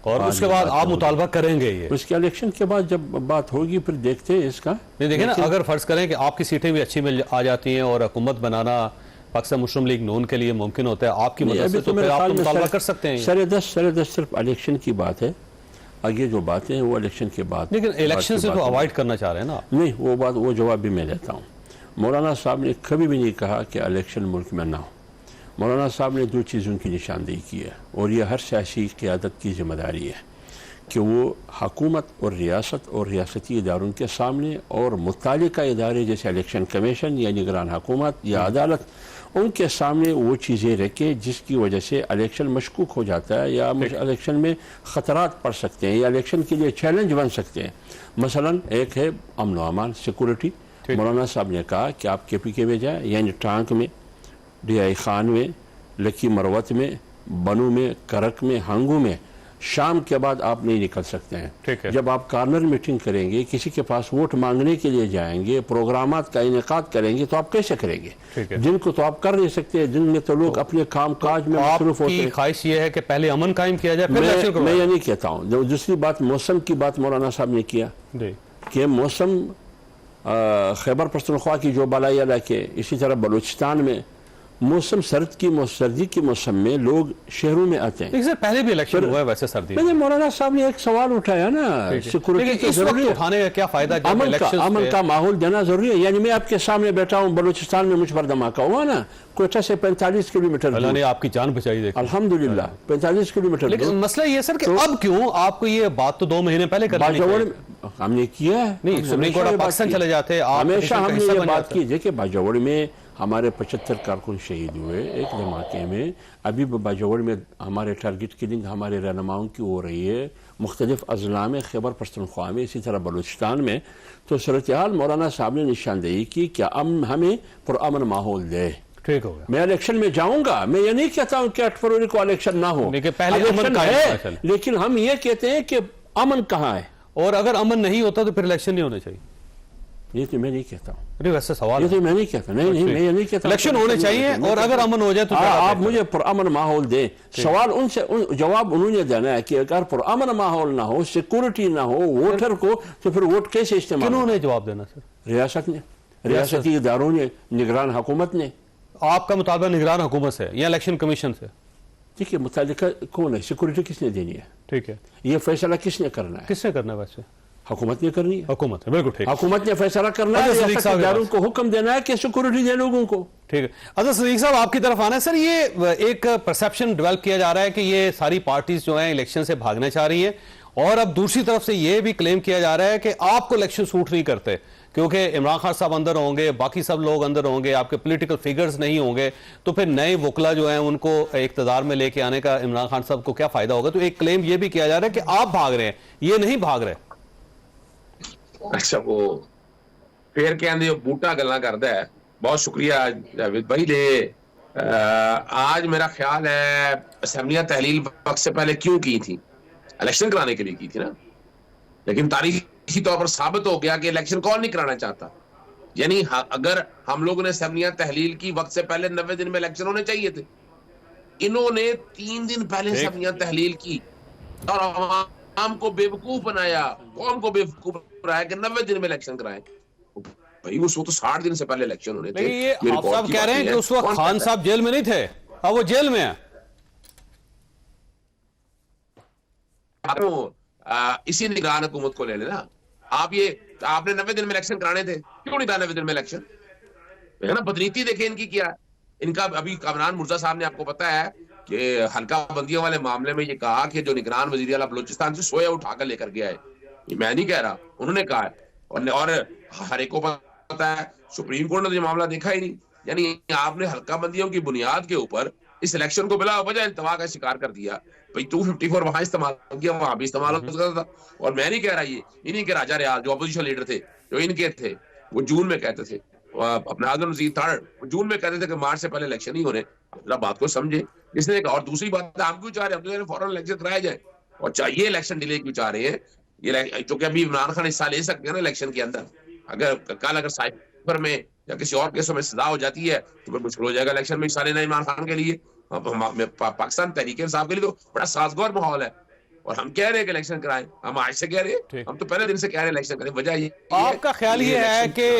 اور اس کے بعد آپ مطالبہ کریں گے. یہ اس کے الیکشن کے بعد جب بات ہوگی پھر دیکھتے ہیں اس کا. نہیں دیکھیں نا، اگر فرض کریں کہ آپ کی سیٹیں بھی اچھی مل آ جاتی ہیں اور حکومت بنانا پاکستان مسلم لیگ نون کے لیے ممکن ہوتا ہے آپ کی مدد سے، تو پھر آپ مطالبہ کر سکتے ہیں. سر دس صرف الیکشن کی بات ہے، آگے جو باتیں ہیں وہ الیکشن کے بعد. لیکن الیکشن سے تو اوائڈ کرنا چاہ رہے ہیں نا. نہیں وہ جواب بھی میں دیتا ہوں. مولانا صاحب نے کبھی بھی نہیں کہا کہ الیکشن ملک میں نہ ہو. مولانا صاحب نے 2 چیزوں کی نشاندہی کی ہے، اور یہ ہر سیاسی قیادت کی ذمہ داری ہے کہ وہ حکومت اور ریاست اور ریاستی اداروں کے سامنے اور متعلقہ ادارے جیسے الیکشن کمیشن یا نگران حکومت یا عدالت، ان کے سامنے وہ چیزیں رکھے جس کی وجہ سے الیکشن مشکوک ہو جاتا ہے یا الیکشن میں خطرات پڑ سکتے ہیں یا الیکشن کے لیے چیلنج بن سکتے ہیں. مثلا ایک ہے امن و امان، سیکورٹی. مولانا صاحب نے کہا کہ آپ KPK میں جائیں، یعنی ٹانک میں، ڈیائی خان میں، لکی مروت میں، بنو میں، کرک میں، ہنگو میں شام کے بعد آپ نہیں نکل سکتے ہیں۔ جب آپ کارنر میٹنگ کریں گے، کسی کے پاس ووٹ مانگنے کے لیے جائیں گے، پروگرامات کا انعقاد کریں گے، تو آپ کیسے کریں گے؟ جن کو تو آپ کر نہیں سکتے، جن میں تو لوگ اپنے کام کاج میں مصروف ہوتے ہیں۔ آپ کی خواہش یہ ہے کہ پہلے امن قائم کیا جائے، میں یہ نہیں کہتا ہوں۔ جو دوسری بات موسم کی بات مولانا صاحب نے کیا کہ موسم خیبر پختونخوا کی جو بالائی علاقے، اسی طرح بلوچستان میں موسم سردی کی موسم میں لوگ شہروں میں آتے ہیں۔ سر پہلے بھی الیکشن ہوا ہے ویسے سردی میں۔ مولانا صاحب نے ایک سوال اٹھایا نا، سیکورٹی کی ضروری ہے، اٹھانے کا کیا فائدہ؟ امن کا ماحول دینا ضروری ہے۔ یعنی میں آپ کے سامنے بیٹھا ہوں، بلوچستان میں مجھ پر دھماکہ ہوا نا، کوئٹہ سے 45 کلومیٹر، اللہ نے آپ کی جان بچائی، دیکھیں الحمدللہ 45 کلومیٹر۔ لیکن مسئلہ یہ سر کہ اب کیوں آپ کو یہ بات تو 2 مہینے پہلے کرنی چاہیے؟ ہم نے کیا ہے، نہیں سپریم کورٹ پاکستان چلے جاتے، ہمیشہ ہم نے یہ بات کی۔ دیکھیں باجوڑ میں ہمارے 75 کارکن شہید ہوئے ایک دھماکے میں، ابھی باجوڑ میں ہمارے ٹارگٹ کلنگ ہمارے رہنماؤں کی ہو رہی ہے مختلف اضلاع میں، خیبر پختونخوا میں، اسی طرح بلوچستان میں۔ تو صورتحال مولانا صاحب نے نشاندہی کی کہ ہمیں پرامن ماحول دے۔ ٹھیک ہو گیا، میں الیکشن میں جاؤں گا، میں یہ نہیں کہتا ہوں کہ 8 فروری کو الیکشن نہ ہو، الیکشن ہے، لیکن ہم یہ کہتے ہیں کہ امن کہاں ہے، اور اگر امن نہیں ہوتا تو پھر الیکشن نہیں ہونے چاہیے۔ یہ تو میں نہیں کہتا ہوں، ویسے سوال یہ تو میں نہیں کہتا، نہیں میں یہ نہیں کہتا الیکشن ہونے چاہیے، اور اگر امن ہو جائے تو آپ مجھے پرامن ماحول دیں۔ سوال ان سے جواب انہوں نے دینا ہے کہ اگر پرامن ماحول نہ ہو، سیکورٹی نہ ہو ووٹر کو، تو پھر ووٹ کیسے استعمال؟ کنہوں نے جواب دینا سر؟ ریاست نے، ریاستی اداروں نے، نگران حکومت نے۔ آپ کا مطالبہ نگران حکومت سے یا الیکشن کمیشن سے؟ ٹھیک ہے، متعلقہ کون ہے، سیکورٹی کس نے دینی ہے، ٹھیک ہے، یہ فیصلہ کس نے کرنا ہے؟ کس سے کرنا ہے؟ ویسے حکومت نے کرنی ہے، حکومت ہے، بالکل ٹھیک، حکومت نے فیصلہ کرنا ہے، ریاست کے اداروں کو حکم دینا ہے کہ سیکورٹی دے لوگوں کو۔ ٹھیک ہے، اچھا صدیق صاحب آپ کی طرف آنا ہے سر، یہ ایک پرسیپشن ڈیولپ کیا جا رہا ہے کہ یہ ساری پارٹیز جو ہیں الیکشن سے بھاگنا چاہ رہی ہیں، اور اب دوسری طرف سے یہ بھی کلیم کیا جا رہا ہے کہ آپ کو الیکشن سوٹ نہیں کرتے کیونکہ عمران خان صاحب اندر ہوں گے، باقی سب لوگ اندر ہوں گے، آپ کے پولیٹیکل فیگرز نہیں ہوں گے، تو پھر نئے وکلا جو ہیں ان کو اقتدار میں لے کے آنے کا عمران خان صاحب کو کیا فائدہ ہوگا؟ تو ایک کلیم یہ بھی کیا جا رہا ہے کہ آپ بھاگ رہے ہیں، یہ نہیں بھاگ رہے۔ اچھا وہ پھر کہنے بوٹا گلا کرتا ہے۔ بہت شکریہ جاوید بھائی۔ آج میرا خیال ہے اسمبلیاں تحلیل وقت سے پہلے کیوں کی تھی؟ الیکشن کرانے کے لیے کی تھی نا، لیکن تاریخی طور پر ثابت ہو گیا کہ الیکشن کون نہیں کرانا چاہتا۔ یعنی اگر ہم لوگوں نے اسمبلیاں تحلیل کی وقت سے پہلے 90 دن میں الیکشن ہونے چاہیے تھے، انہوں نے 3 دن پہلے اسمبلیاں تحلیل کی اور عوام کو بیوقوف بنایا، قوم کو بیوقوف بنایا کہ 90 دن میں الیکشن کرائیں۔ بھائی اس وقت تو 60 دن سے پہلے الیکشن ہونے تھے۔ یہ آپ صاحب کہہ رہے ہیں کہ اس وقت خان صاحب جیل میں نہیں تھے، اب وہ جیل میں ہیں۔ اسی نگران حکومت کو لے لینا آپ، آپ نے 90 دن میں الیکشن کرانے تھے، کیوں نہیں تھا 90 دن میں الیکشن؟ ہے نا، بدنیتی دیکھیں ان کی کیا ہے۔ ان کا ابھی کامران مرزا صاحب نے آپ کو پتا ہے کہ حلقہ بندیوں والے معاملے میں یہ کہا کہ جو نگران وزیر اعلیٰ بلوچستان سے سویا اٹھا کر لے کر گیا ہے، یہ میں نہیں کہہ رہا، انہوں نے کہا ہے، اور ہر ایک کو پتا ہے سپریم کورٹ نے یہ معاملہ دیکھا ہی نہیں۔ یعنی آپ نے حلقہ بندیوں کی بنیاد کے اوپر اس الیکشن کو بلا وجہ التوا کا شکار کر دیا۔ بھئی 254 وہاں استعمال کیا، وہاں بھی استعمال ہوتا تھا۔ اور میں نہیں کہہ رہا، یہ انہی کے راجہ ریاض جو اپوزیشن لیڈر تھے، جو ان کے تھے، وہ جون میں کہتے تھے، اپنے اعظم وزیر تھرڈ وہ جون میں کہتے تھے کہ مارچ سے پہلے الیکشن نہیں ہونے۔ ذرا بات کو سمجھے اس نے کہا۔ اور دوسری بات ہم کیوں چاہ رہے ہیں، ہم تو فوراً الیکشن کرائے جائیں، اور چاہیے الیکشن ڈیلے کیوں چاہ رہے ہیں؟ یہ چونکہ ابھی عمران خان حصہ لے سکتے ہیں نا الیکشن کے اندر، اگر کل اگر سائبر میں یا کسی اور کیسوں میں سزا ہو جاتی ہے تو پھر مشکل ہو جائے گا الیکشن میں حصہ لینا عمران خان کے لیے۔ پاکستان تحریک انصاف کے لیے تو بڑا سازگار ماحول ہے، اور ہم کہہ رہے ہیں کہ الیکشن کرائیں، ہم آج سے کہہ رہے ہیں، ہم تو پہلے دن سے کہہ رہے ہیں الیکشن کریں۔ وجہ یہ آپ کا خیال یہ ہے کہ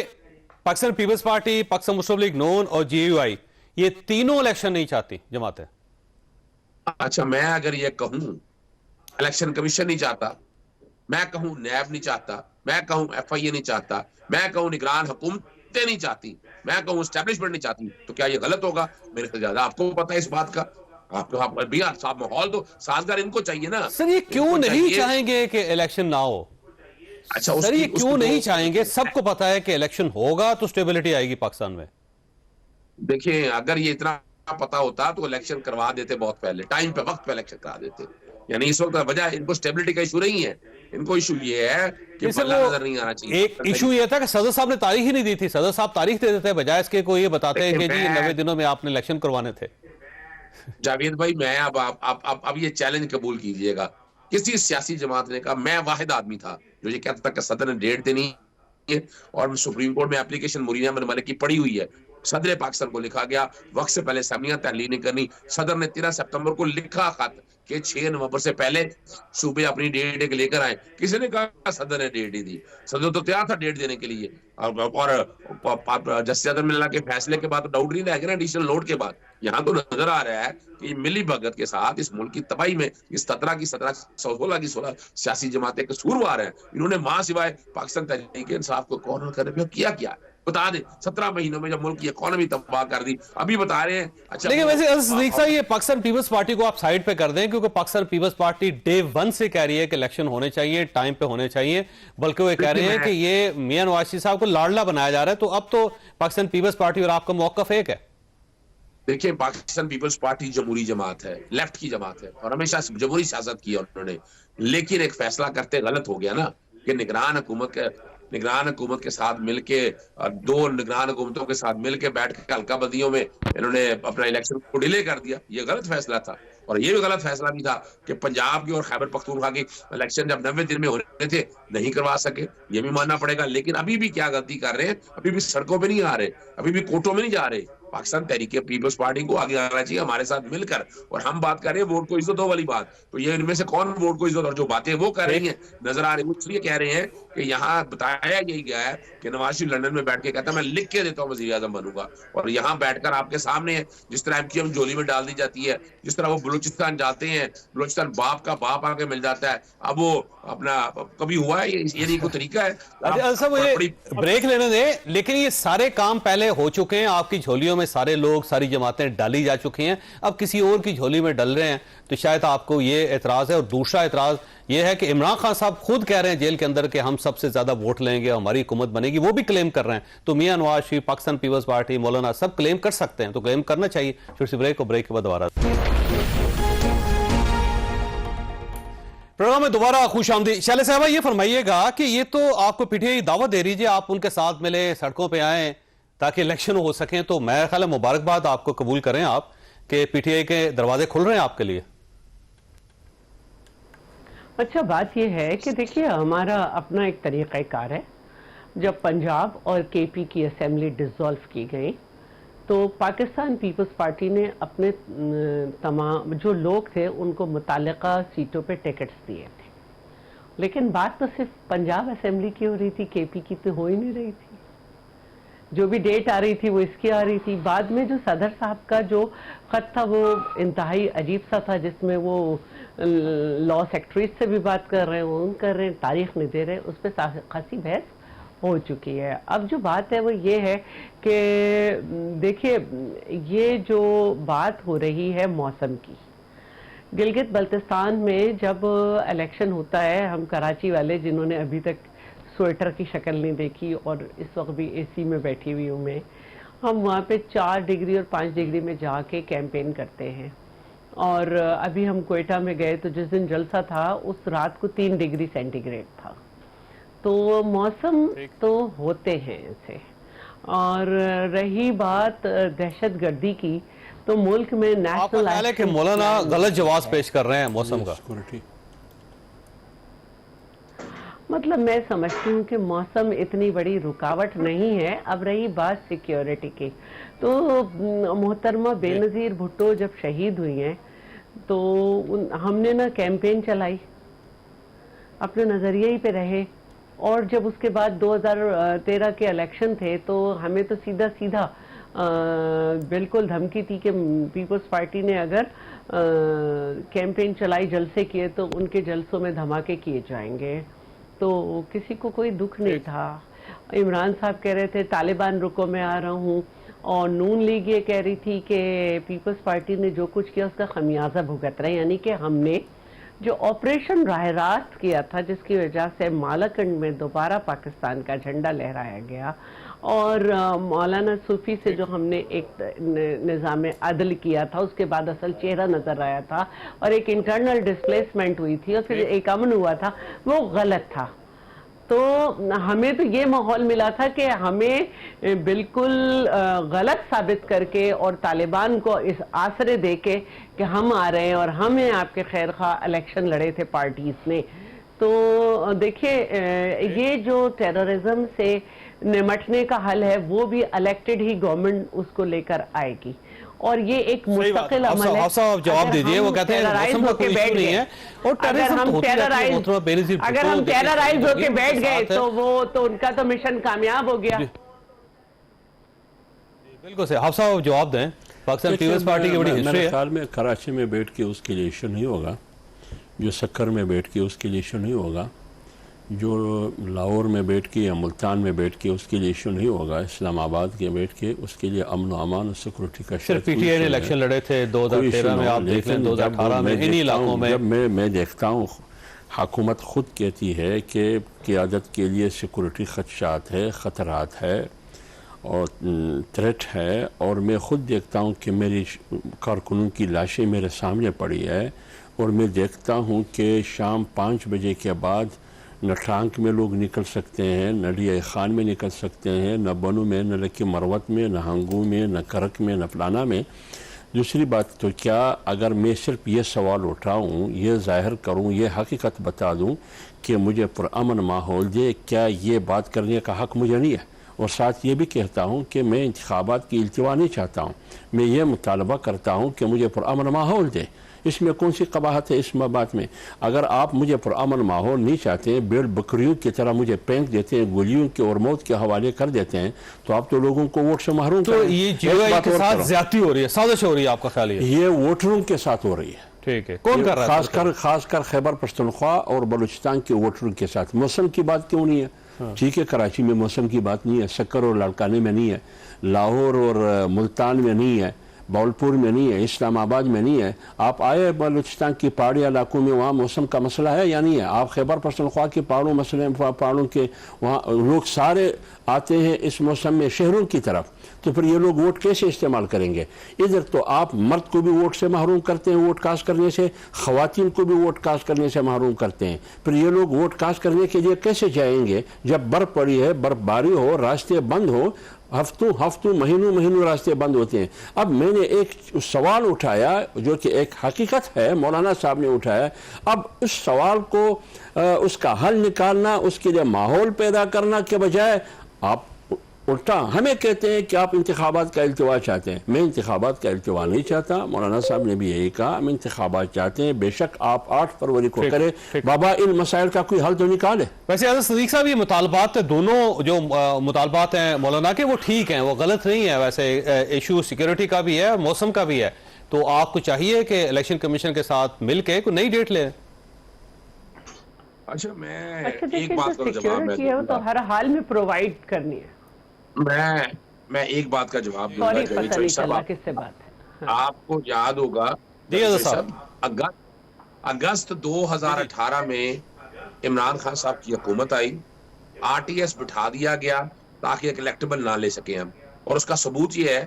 پاکستان پیپلز پارٹی، پاکستان مسلم لیگ نون اور جے یو آئی یہ تینوں الیکشن نہیں چاہتی جماعتیں؟ اچھا میں اگر یہ کہوں الیکشن کمیشن نہیں چاہتا، میں کہوں نیب نہیں چاہتا، میں کہوں ایف آئی اے نہیں چاہتا، میں کہوں نگران حکومتیں نہیں چاہتی، میں کہوں اسٹیبلشمنٹ نہیں چاہتی، تو کیا یہ غلط ہوگا؟ میرے سے زیادہ آپ کو پتا ہے اس بات کا۔ آپ کو صاحب ماحول تو سازگار ان کو چاہیے نا۔ سر یہ کیوں نہیں چاہیں گے کہ الیکشن نہ ہو؟ اچھا سر یہ کیوں نہیں چاہیں گے؟ سب کو پتا ہے کہ الیکشن ہوگا تو اسٹیبلٹی آئے گی پاکستان میں۔ دیکھیں اگر یہ اتنا پتا ہوتا تو الیکشن کروا دیتے بہت پہلے، ٹائم پہ، وقت پہ الیکشن کروا دیتے۔ یعنی اس وقت وجہ ان کو اسٹیبلٹی کا ایشو نہیں ہے، ان کو ایشو یہ ہے کہ بلہ نظر نہیں آنا چاہیے. ایک ایشو یہ تھا کہ صدر صاحب نے تاریخ ہی نہیں دی تھی. صدر صاحب تاریخ دے دیتے بجائے اس کے کوئی یہ بتاتے ہیں کہ جی 90 دنوں میں آپ نے الیکشن کروانے تھے. جاوید بھائی میں اب یہ چیلنج قبول کیجئے گا, کسی سیاسی جماعت نے کہا, میں واحد آدمی تھا جو یہ کہتا تھا کہ صدر نے ڈیٹ دینی ہے, اور سپریم کورٹ میں اپلیکیشن مورینہ بن ملک کی پڑی ہوئی ہے, صدر پاکستان کو لکھا گیا وقت سے پہلے اسمبلیاں تحلیل نہیں کرنی. صدر نے 13 سپتمبر کو لکھا خط کہ 6 نومبر سے پہلے صوبے اپنی ڈیٹ لے کر آئیں. کسی نے کہا صدر نے ڈیٹ ہی دی, صدر تو تیار تھا ڈیٹ دینے کے لیے. اور جسٹس عدل اللہ کے فیصلے کے بعد ڈاؤٹ نہیں رہے گا نا ایڈیشنل لوڈ کے بعد. یہاں تو نظر آ رہا ہے کہ ملی بھگت کے ساتھ اس ملک کی تباہی میں اس 17 کی 16 سیاسی جماعتیں قصوروار ہیں. انہوں نے ماں سوائے پاکستان تحریک انصاف کو کارنر کرنے میں کیا کیا بتا دیں. 17 مہینوں میں جب ملک کی اکانومی تباہ کر دی, ابھی بتا رہے ہیں. اچھا لیکن ویسے صدیق صاحب یہ پاکستان پیپلز پارٹی کو آپ سائیڈ پہ کر دیں, کیونکہ پاکستان پیپلز پارٹی ڈے 1 سے کہہ رہی ہے کہ الیکشن ہونے چاہیے, ٹائم پہ ہونے چاہیے, بلکہ وہ کہہ رہے ہیں کہ یہ میاں نواز شریف صاحب کو لاڈلا بنایا جا رہا ہے. تو اب تو پاکستان پیپلز پارٹی اور آپ کا موقف ایک ہے. دیکھیں پاکستان پیپلز پارٹی جمہوری جماعت ہے, لیفٹ کی جماعت ہے, اور ہمیشہ جمہوری سیاست کی ہے انہوں نے. لیکن ایک فیصلہ کرتے غلط ہو گیا نا کہ نگران حکومت کے ساتھ مل کے, 2 نگران حکومتوں کے ساتھ مل کے بیٹھ کے حلقہ بندیوں میں انہوں نے اپنا الیکشن کو ڈیلے کر دیا. یہ غلط فیصلہ تھا. اور یہ بھی غلط فیصلہ بھی تھا کہ پنجاب کی اور خیبر پختونخوا کی الیکشن جب 90 دن میں ہونے تھے نہیں کروا سکے, یہ بھی ماننا پڑے گا. لیکن ابھی بھی کیا غلطی کر رہے ہیں, ابھی بھی سڑکوں پہ نہیں آ رہے, ابھی بھی کوٹوں میں نہیں جا رہے. پاکستان تحریک پیپلز پارٹی کو آگے آنا چاہیے ہمارے ساتھ مل کر. اور ہم بات کر رہے ہیں ووٹ کو عزت دو والی بات, تو یہ ان میں سے کون ووٹ کو عزت, اور جو باتیں وہ کر رہی ہیں نظر آ رہی ہیں, اس لیے کہہ رہے ہیں کہ یہاں بتایا یہی گیا ہے کہ نواز شریف لندن میں بیٹھ کے کہتا ہے میں لکھ کے دیتا ہوں وزیر اعظم بنوں گا, اور یہاں بیٹھ کر آپ کے سامنے ہے جس طرح MQM جولی میں ڈال دی جاتی ہے, جس طرح وہ بلوچستان جاتے ہیں, بلوچستان باپ کا باپ آ کے مل جاتا ہے. اب وہ اپنا کبھی ہوا ہے یہ نہیں کوئی طریقہ ہے. اچھا مجھے بریک لینے دیں, لیکن یہ سارے کام پہلے ہو چکے ہیں, آپ کی جھولیوں میں سارے لوگ ساری جماعتیں ڈالی جا چکی ہیں, اب کسی اور کی جھولی میں ڈل رہے ہیں, تو شاید آپ کو یہ اعتراض ہے. اور دوسرا اعتراض یہ ہے کہ عمران خان صاحب خود کہہ رہے ہیں جیل کے اندر کہ ہم سب سے زیادہ ووٹ لیں گے, ہماری حکومت بنے گی, وہ بھی کلیم کر رہے ہیں. تو میاں نواز شریف, پاکستان پیپلز پارٹی, مولانا سب کلیم کر سکتے ہیں, تو کلیم کرنا چاہیے. چھوٹی سی بریک, کو بریک کے بعد دوبارہ پروگرام میں دوبارہ خوش آمدید. شیلے صاحبہ یہ فرمائیے گا کہ یہ تو آپ کو پی ٹی آئی دعوت دے رہی ہے, آپ ان کے ساتھ ملے, سڑکوں پہ آئیں تاکہ الیکشن ہو سکیں, تو میرا خیال ہے مبارکباد آپ کو قبول کریں آپ کہ پی ٹی آئی کے دروازے کھل رہے ہیں آپ کے لیے. اچھا بات یہ ہے کہ دیکھیے ہمارا اپنا ایک طریقہ کار ہے. جب پنجاب اور کے پی کی اسمبلی ڈیزالو کی گئی تو پاکستان پیپلز پارٹی نے اپنے تمام جو لوگ تھے ان کو متعلقہ سیٹوں پہ ٹکٹس دیے تھے, لیکن بات تو صرف پنجاب اسمبلی کی ہو رہی تھی, کے پی کی تو ہو ہی نہیں رہی تھی. جو بھی ڈیٹ آ رہی تھی وہ اس کی آ رہی تھی. بعد میں جو صدر صاحب کا جو خط تھا وہ انتہائی عجیب سا تھا, جس میں وہ لا سیکٹریز سے بھی بات کر رہے ہیں, وہ کر رہے ہیں, تاریخ نہیں دے رہے. اس پہ خاصی بحث ہو چکی ہے. اب جو بات ہے وہ یہ ہے کہ دیکھیے یہ جو بات ہو رہی ہے موسم کی, گلگت بلتستان میں جب الیکشن ہوتا ہے, ہم کراچی والے جنہوں نے ابھی تک سویٹر کی شکل نہیں دیکھی اور اس وقت بھی اے سی میں بیٹھی ہوئی ہوں میں, ہم وہاں پہ 4 ڈگری اور 5 ڈگری میں جا کے کیمپین کرتے ہیں. اور ابھی ہم کوئٹہ میں گئے تو جس دن جلسہ تھا اس رات کو 3 ڈگری سینٹی گریڈ تھا. تو موسم تو ہوتے ہیں ایسے. اور رہی بات دہشت گردی کی, تو ملک میں نیشنل ہے کہ مولانا غلط جواز پیش کر رہے ہیں موسم کا. مطلب میں سمجھتی ہوں کہ موسم اتنی بڑی رکاوٹ نہیں ہے. اب رہی بات سیکیورٹی کی, تو محترمہ بے نظیر بھٹو جب شہید ہوئی ہیں تو ہم نے نہ کیمپین چلائی, اپنے نظریے ہی پہ رہے. اور جب اس کے بعد 2013 کے الیکشن تھے تو ہمیں تو سیدھا بالکل دھمکی تھی کہ پیپلز پارٹی نے اگر کیمپین چلائی, جلسے کیے, تو ان کے جلسوں میں دھماکے کیے جائیں گے. تو کسی کو کوئی دکھ نہیں تھا. عمران صاحب کہہ رہے تھے طالبان رکو میں آ رہا ہوں, اور نون لیگ یہ کہہ رہی تھی کہ پیپلز پارٹی نے جو کچھ کیا اس کا خمیازہ بھگت رہے ہیں. یعنی کہ ہم نے جو آپریشن راہ راست کیا تھا, جس کی وجہ سے مالاکنڈ میں دوبارہ پاکستان کا جھنڈا لہرایا گیا, اور مولانا صوفی سے جو ہم نے ایک نظام عدل کیا تھا اس کے بعد اصل چہرہ نظر آیا تھا اور ایک انٹرنل ڈسپلیسمنٹ ہوئی تھی اور پھر ایک امن ہوا تھا، وہ غلط تھا. تو ہمیں تو یہ ماحول ملا تھا کہ ہمیں بالکل غلط ثابت کر کے اور طالبان کو اس آسرے دے کے کہ ہم آ رہے ہیں اور ہمیں آپ کے خیر خواہ الیکشن لڑے تھے پارٹیز نے. تو دیکھیے یہ جو ٹیررزم سے نمٹنے کا حل ہے وہ بھی الیکٹڈ ہی گورنمنٹ اس کو لے کر آئے گی، اور یہ ایک مستقل عمل ہے. آپ جواب دیجئے، وہ کہتے ہیں موسم کا کوئی ایشو نہیں ہے اور ٹیررزم تو ہوتی رہتی ہے. اگر ہم ٹیررائز ہو کے بیٹھ گئے تو وہ تو ان کا تو مشن کامیاب ہو گیا. بالکل سے آپ صاحب جواب دیں. پاکستان پیپلز پارٹی کی بڑی ہسٹری ہے. میرے خیال میں کراچی میں بیٹھ کے اس کے لیے ایشو نہیں ہوگا، جو سکر میں بیٹھ کے اس کے لیے ایشو نہیں ہوگا، جو لاہور میں بیٹھ کے یا ملتان میں بیٹھ کے اس کے لیے ایشو نہیں ہوگا، اسلام آباد کے بیٹھ کے اس کے لیے امن و امان اور سیکورٹی کا صرف پی ٹی آئی نے الیکشن لڑے تھے 2013 میں، آپ دیکھ لیں 2018 میں انہی علاقوں میں. جب میں دیکھتا ہوں حکومت خود کہتی ہے کہ قیادت کے لیے سیکورٹی خدشات ہے، خطرات ہے اور تھریٹ ہے، اور میں خود دیکھتا ہوں کہ میری کارکنوں کی لاشیں میرے سامنے پڑی ہے، اور میں دیکھتا ہوں کہ شام 5 بجے کے بعد نہ ٹرانک میں لوگ نکل سکتے ہیں، نہ ڈی آئی خان میں نکل سکتے ہیں، نہ بنو میں، نہ لکی مروت میں، نہ ہنگو میں، نہ کرک میں، نہ فلانا میں. دوسری بات تو کیا اگر میں صرف یہ سوال اٹھاؤں، یہ ظاہر کروں، یہ حقیقت بتا دوں کہ مجھے پرامن ماحول دے، کیا یہ بات کرنے کا حق مجھے نہیں ہے؟ اور ساتھ یہ بھی کہتا ہوں کہ میں انتخابات کی التوا نہیں چاہتا ہوں، میں یہ مطالبہ کرتا ہوں کہ مجھے پرامن ماحول دے. اس میں کون سی قباحت ہے اس بات میں؟ اگر آپ مجھے پرامن ماحول نہیں چاہتے ہیں، بیل بکریوں کی طرح مجھے پینک دیتے ہیں، گولیوں کے اور موت کے حوالے کر دیتے ہیں، تو آپ تو لوگوں کو ووٹ سے محروم تو یہ جیو آئی کے ساتھ زیادتی ہو رہی ہے، سازش ہو رہی ہے، آپ کا خیال یہ ووٹروں کے ساتھ ہو رہی ہے. ٹھیک ہے، کون کر رہا ہے؟ خاص کر خیبر پختونخوا اور بلوچستان کے ووٹروں کے ساتھ. موسم کی بات کیوں نہیں ہے؟ ٹھیک ہے، کراچی میں موسم کی بات نہیں ہے، سکر اور لاڑکانے میں نہیں ہے، لاہور اور ملتان میں نہیں ہے، باولپور میں نہیں ہے، اسلام آباد میں نہیں ہے. آپ آئے بلوچستان کی پہاڑی علاقوں میں، وہاں موسم کا مسئلہ ہے یا نہیں ہے؟ آپ خیبر پختونخوا کے پہاڑوں کے وہاں لوگ سارے آتے ہیں اس موسم میں شہروں کی طرف، تو پھر یہ لوگ ووٹ کیسے استعمال کریں گے؟ ادھر تو آپ مرد کو بھی ووٹ سے محروم کرتے ہیں، ووٹ کاسٹ کرنے سے، خواتین کو بھی ووٹ کاسٹ کرنے سے محروم کرتے ہیں. پھر یہ لوگ ووٹ کاسٹ کرنے کے لیے کیسے جائیں گے جب برف پڑی ہے، برف باری ہو، راستے بند ہو، ہفتوں مہینوں راستے بند ہوتے ہیں. اب میں نے ایک سوال اٹھایا جو کہ ایک حقیقت ہے، مولانا صاحب نے اٹھایا. اب اس سوال کو اس کا حل نکالنا، اس کے لیے ماحول پیدا کرنا کے بجائے آپ الٹا ہمیں کہتے ہیں کہ آپ انتخابات کا التوا چاہتے ہیں. میں انتخابات کا التوا نہیں چاہتا. مولانا صاحب نے بھی یہی کہا، ہم انتخابات چاہتے ہیں. بے شک آپ 8 فروری کو کرے، بابا ان مسائل کا کوئی حل تو نکالے. ویسے حضرت صدیق صاحب یہ مطالبات دونوں جو مطالبات ہیں مولانا کے، وہ ٹھیک ہیں، وہ غلط نہیں ہے. ویسے ایشو سیکیورٹی کا بھی ہے، موسم کا بھی ہے. تو آپ کو چاہیے کہ الیکشن کمیشن کے ساتھ مل کے کوئی نئی ڈیٹ لیں. اچھا میں ایک بات کا جواب ہے تو ہر حال میں پرووائڈ کرنی ہے. میں ایک بات کا جواب دوں گا جوید چوئی صاحب. آپ کو یاد ہوگا اگست 2018 میں عمران خان صاحب کی حکومت آئی، آر ٹی ایس بٹھا دیا گیا تاکہ ایک الیکٹیبل نہ لے سکیں ہم، اور اس کا ثبوت یہ ہے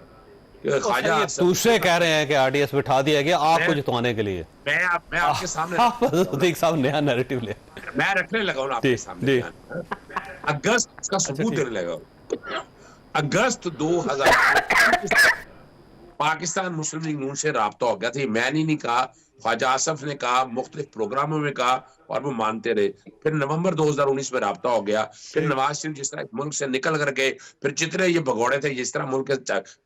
کہ خواجہ دوسرے کہہ رہے ہیں کہ آر ٹی ایس بٹھا دیا گیا آپ کو جتوانے کے لیے. میں آپ کے سامنے صدیق صاحب نیا نیریٹو لے میں رکھنے لگا ہوں آپ کے سامنے. اگست اس کا ثبوت دینے لگا ہوں. اگست 2000 پاکستان مسلم لیگ نون سے رابطہ ہو گیا تھا. میں نے نہیں کہا، خواجہ آصف نے کہا، مختلف پروگراموں میں کہا اور وہ مانتے رہے. پھر نومبر 2019 میں رابطہ ہو گیا. پھر نواز شریف جس طرح ملک سے نکل کر گئے، پھر جتنے یہ بھگوڑے تھے جس طرح ملک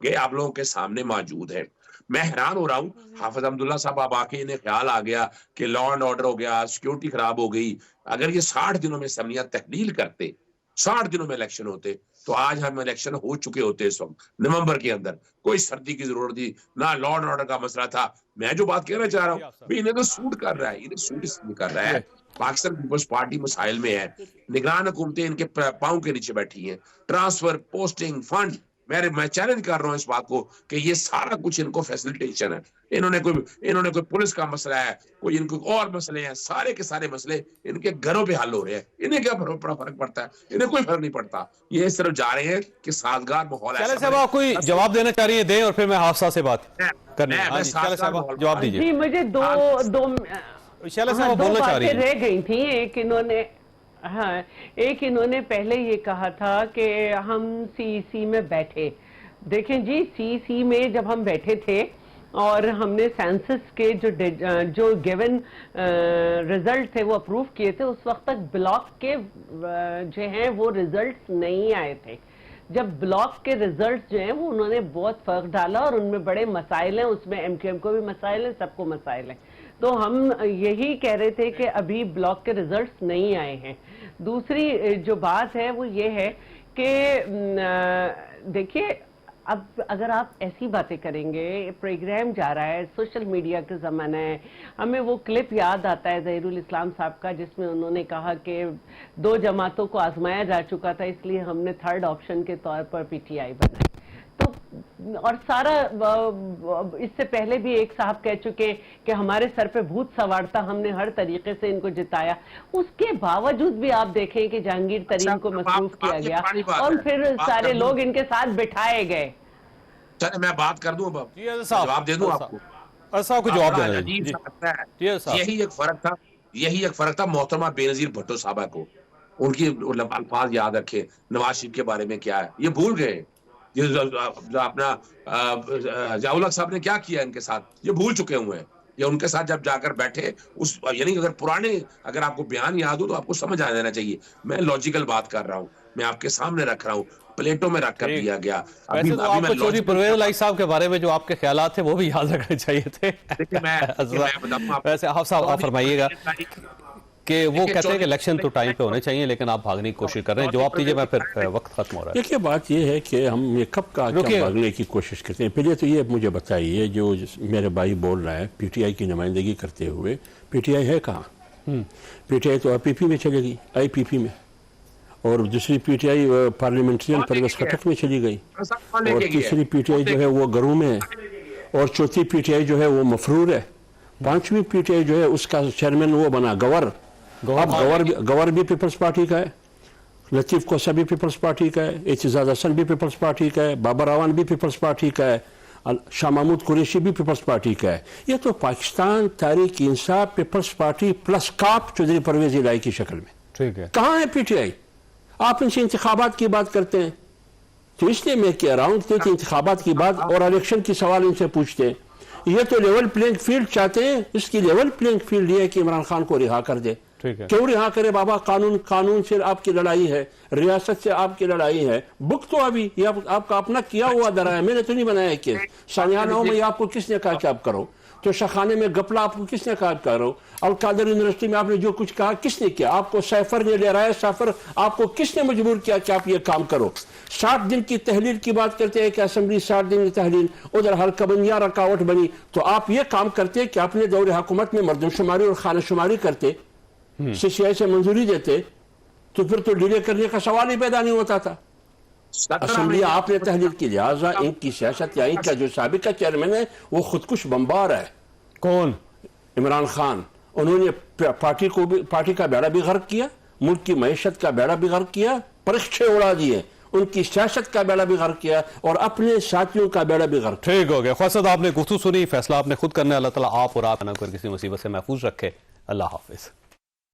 گئے آپ لوگوں کے سامنے موجود ہیں. میں حیران ہو رہا ہوں. حافظ عبداللہ صاحب اب آ کے انہیں خیال آ گیا کہ لا اینڈ آرڈر ہو گیا، سیکیورٹی خراب ہو گئی. اگر یہ 60 دنوں میں اسمبلیاں تحلیل کرتے، 60 دنوں میں الیکشن ہوتے، تو آج ہم الیکشن ہو چکے ہوتے. اس وقت نومبر کے اندر کوئی سردی کی ضرورت تھی نہ، لا اینڈ آرڈر کا مسئلہ تھا. میں جو بات کہنا چاہ رہا ہوں، انہیں تو سوٹ کر رہا ہے، انہیں سوٹ اس لیے کر رہا ہے. پاکستان پیپلز پارٹی مسائل میں ہے، نگران حکومتیں ان کے پاؤں کے نیچے بیٹھی ہیں. ٹرانسفر، پوسٹنگ، فنڈ میں چیلنج کر رہا ہوں اس بات کو کہ یہ سارا کچھ ان کو فیسلٹیشن ہے. انہوں نے کوئی پولیس کا مسئلہ ہے, کوئی ان کو اور مسئلے ہیں, سارے کے سارے مسئلے ان کے گھروں پہ حل ہو رہے ہیں. انہیں کیا فرق پڑتا ہے؟ انہیں کوئی فرق نہیں پڑتا. یہ اس طرف جا رہے ہیں کہ سازگار ماحول ہے. چلے صاحب آپ کوئی جواب دینا چاہ رہی ہیں دیں, اور پھر میں حافظہ سے بات کرنے. چلے صاحب جواب دیجیے. جی مجھے شیلہ صاحب بولنا چاہ رہی ہیں. رہ گئی تھیں. ایک انہوں نے پہلے یہ کہا تھا کہ ہم سی سی میں بیٹھے. دیکھیں جی, سی سی میں جب ہم بیٹھے تھے اور ہم نے سینسس کے جو گیون ریزلٹ تھے وہ اپروو کیے تھے, اس وقت تک بلاک کے جو ہیں وہ ریزلٹ نہیں آئے تھے. جب بلاک کے ریزلٹ جو ہیں وہ انہوں نے بہت فرق ڈالا, اور ان میں بڑے مسائل ہیں, اس میں ایم کیو ایم کو بھی مسائل ہیں, سب کو مسائل ہیں. تو ہم یہی کہہ رہے تھے کہ ابھی بلاک کے ریزلٹس نہیں آئے ہیں. دوسری جو بات ہے وہ یہ ہے کہ دیکھیے, اب اگر آپ ایسی باتیں کریں گے, پروگرام جا رہا ہے, سوشل میڈیا کا زمانہ ہے. ہمیں وہ کلپ یاد آتا ہے ظہیر الاسلام صاحب کا, جس میں انہوں نے کہا کہ 2 جماعتوں کو آزمایا جا چکا تھا, اس لیے ہم نے 3rd آپشن کے طور پر پی ٹی آئی بنائی. تو اور سارا اس سے پہلے بھی ایک صاحب کہہ چکے کہ ہمارے سر پہ بھوت سوار تھا, ہم نے ہر طریقے سے ان کو جتایا. اس کے باوجود بھی آپ دیکھیں کہ جہانگیر ترین کو مصروف کیا گیا اور پھر سارے لوگ ان کے ساتھ بٹھائے گئے. چلے میں بات کر دوں, اب جواب دے دوں آپ کو. صاحب کو جواب دینا. یہی ایک فرق تھا محترمہ بے نظیر بھٹو صاحبہ کو. ان کی الفاظ یاد رکھے نواز شریف کے بارے میں کیا ہے, یہ بھول گئے. اپنا ضیاء الحق صاحب نے کیا کیا ان کے ساتھ, یہ بھول چکے ہوئے ہیں. یا ان کے ساتھ جب جا کر بیٹھے, یعنی اگر پرانے اگر آپ کو بیان یاد ہو تو آپ کو سمجھ آ جانا چاہیے. میں لاجیکل بات کر رہا ہوں, میں آپ کے سامنے رکھ رہا ہوں, پلیٹوں میں رکھ کر دیا گیا. ویسے تو آپ کو چودھری پرویز الہی صاحب کے بارے میں جو آپ کے خیالات تھے وہ بھی یاد رکھنے چاہیے تھے. ویسے آپ صاحب آپ فرمائیے گا کہ وہ کہتے ہیں کہ الیکشن تو ٹائم پہ ہونے چاہیے, لیکن آپ بھاگنے کی کوشش کر رہے ہیں. جواب دیجیے, میں پھر وقت ختم ہو رہا ہے. دیکھیے بات یہ ہے کہ ہم یہ کب کا بھاگنے کی کوشش کرتے ہیں. پہلے تو یہ مجھے بتائیے, جو میرے بھائی بول رہا ہے پی ٹی آئی کی نمائندگی کرتے ہوئے, پی ٹی آئی ہے کہاں؟ پی ٹی آئی تو پی پی میں چلے گئی, آئی پی پی میں, اور دوسری P T I parliamentarian Pervez Khattak میں چلی گئی, اور تیسری پی ٹی آئی جو ہے وہ گروں میں ہے, اور چوتھی پی ٹی آئی جو ہے وہ مفرور ہے, 5ویں پی ٹی آئی جو ہے اس کا چیئرمین وہ بنا گور. اب گور بھی پیپلز پارٹی کا ہے, لطیف کوسہ بھی پیپلز پارٹی کا ہے, اعتزاز حسن بھی پیپلز پارٹی کا ہے, بابر اعوان بھی پیپلز پارٹی کا ہے, شاہ محمود قریشی بھی پیپلز پارٹی کا ہے. یہ تو Pakistan Tehreek Insaf Peoples Party plus کاپ چودھری پرویز الہی کی شکل میں. ٹھیک ہے, کہاں ہے پی ٹی آئی؟ آپ ان سے انتخابات کی بات کرتے ہیں, تو اس لیے میں کہہ رہا ہوں کہ انتخابات کی بات اور الیکشن کی سوال ان سے پوچھتے ہیں. یہ تو لیول پلینگ فیلڈ چاہتے ہیں, اس کی لیول پلینگ فیلڈ یہ ہے کہ عمران خان کو رہا کر دے. کیوں رہا کرے بابا؟ قانون سے آپ کی لڑائی ہے, ریاست سے آپ کی لڑائی ہے. بک تو ابھی یہ آپ کا اپنا کیا ہوا درا ہے, میں نے تو نہیں بنایا کیس. سانیہ میں آپ کو کس نے کہا کہ آپ کرو؟ تو شاخانے میں گپلا آپ کو کس نے کہا کرو؟ القادر یونیورسٹی میں آپ نے جو کچھ کہا کس نے کیا؟ آپ کو سیفر نے لے رہا ہے, سیفر آپ کو کس نے مجبور کیا کہ آپ یہ کام کرو؟ 60 دن کی تحلیل کی بات کرتے ہیں کہ اسمبلی 60 دن کی تحلیل, ادھر حلقہ بندیاں رکاوٹ بنی. تو آپ یہ کام کرتے کہ اپنے دور حکومت میں مردم شماری اور خانہ شماری کرتے, سی آئی سے منظوری دیتے, تو پھر تو ڈیلے کرنے کا سوال ہی پیدا نہیں ہوتا تھا. اسمبلی آپ نے تحلیل کی, لہٰذا ان کی سیاست یا ان کا جو سابقہ چیئرمین ہے وہ خودکش بمبار ہے. کون؟ عمران خان. انہوں نے پارٹی کا بیڑا بھی غرق کیا, ملک کی معیشت کا بیڑا بھی غرق کیا, پرچھے اڑا دیے, ان کی سیاست کا بیڑا بھی غرق کیا, اور اپنے ساتھیوں کا بیڑا بھی غرق. ٹھیک ہو گیا. خواجہ صاحب آپ نے گفتگو سنی, فیصلہ آپ نے خود کرنا ہے. اللہ تعالیٰ آپ اور آپ نہ کر کسی مصیبت سے محفوظ رکھے. اللہ حافظ.